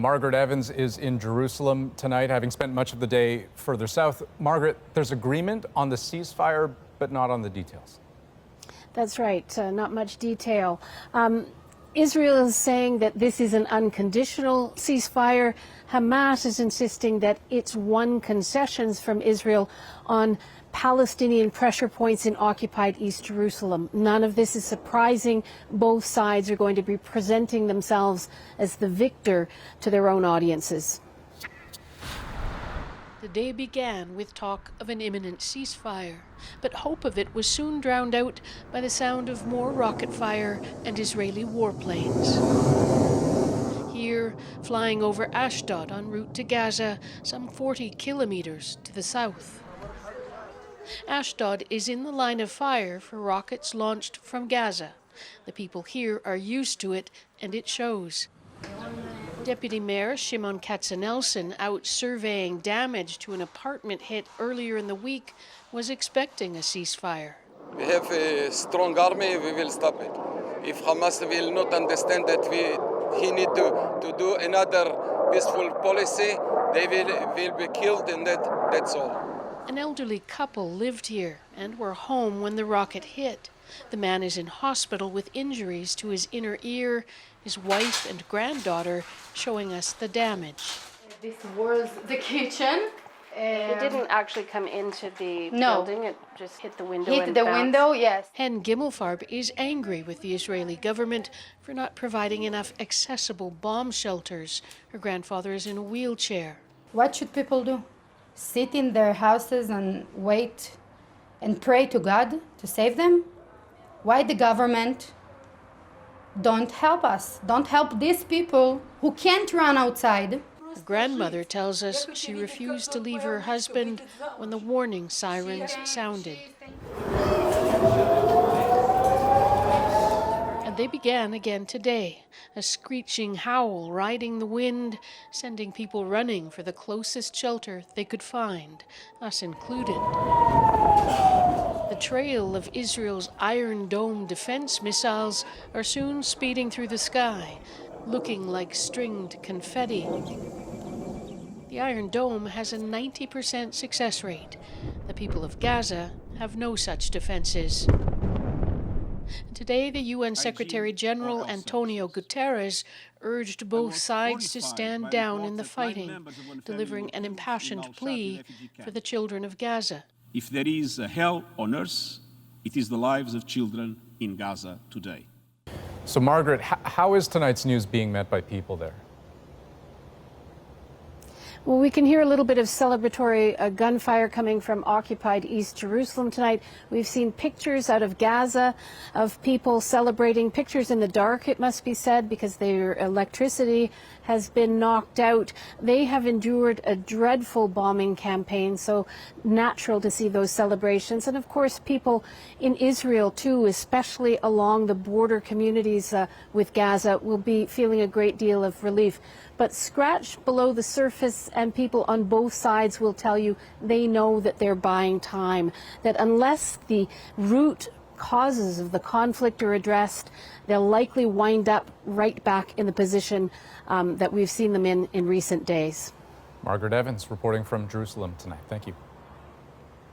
Margaret Evans is in Jerusalem tonight, having spent much of the day further south. Margaret, there's agreement on the ceasefire, but not on the details. That's right, not much detail. Israel is saying that this is an unconditional ceasefire. Hamas is insisting that it's won concessions from Israel on Palestinian pressure points in occupied East Jerusalem. None of this is surprising. Both sides are going to be presenting themselves as the victor to their own audiences. The day began with talk of an imminent ceasefire, but hope of it was soon drowned out by the sound of more rocket fire and Israeli warplanes. Here, flying over Ashdod en route to Gaza, some 40 kilometers to the south. Ashdod is in the line of fire for rockets launched from Gaza. The people here are used to it, and it shows. Deputy Mayor Shimon Katzenelson, out surveying damage to an apartment hit earlier in the week, was expecting a ceasefire. We have a strong army, we will stop it. If Hamas will not understand that he need to do another peaceful policy, they will be killed, and that's all. An elderly couple lived here and were home when the rocket hit. The man is in hospital with injuries to his inner ear, his wife and granddaughter showing us the damage. This was the kitchen. It didn't actually come into the building, it just hit the window. Hit the window, yes. Hen Gimmelfarb is angry with the Israeli government for not providing enough accessible bomb shelters. Her grandfather is in a wheelchair. What should people do? Sit in their houses and wait and pray to God to save them? Why the government don't help us? Don't help these people who can't run outside. Her grandmother tells us she refused to leave her husband when the warning sirens sounded. And they began again today, a screeching howl riding the wind, sending people running for the closest shelter they could find, us included. The trail of Israel's Iron Dome defense missiles are soon speeding through the sky, looking like stringed confetti. The Iron Dome has a 90% success rate. The people of Gaza have no such defenses. Today, the UN Secretary-General Antonio Guterres urged both sides to stand down in the fighting, delivering an impassioned plea for the children of Gaza. If there is a hell on earth, it is the lives of children in Gaza today. So, Margaret, how is tonight's news being met by people there? Well, we can hear a little bit of celebratory gunfire coming from occupied East Jerusalem tonight. We've seen pictures out of Gaza of people celebrating, pictures in the dark, it must be said, because their electricity has been knocked out. They have endured a dreadful bombing campaign, so natural to see those celebrations. And of course, people in Israel too, especially along the border communities with Gaza, will be feeling a great deal of relief. But scratch below the surface, and people on both sides will tell you they know that they're buying time, that unless the root causes of the conflict are addressed, they'll likely wind up right back in the position that we've seen them in recent days. Margaret Evans reporting from Jerusalem tonight. Thank you.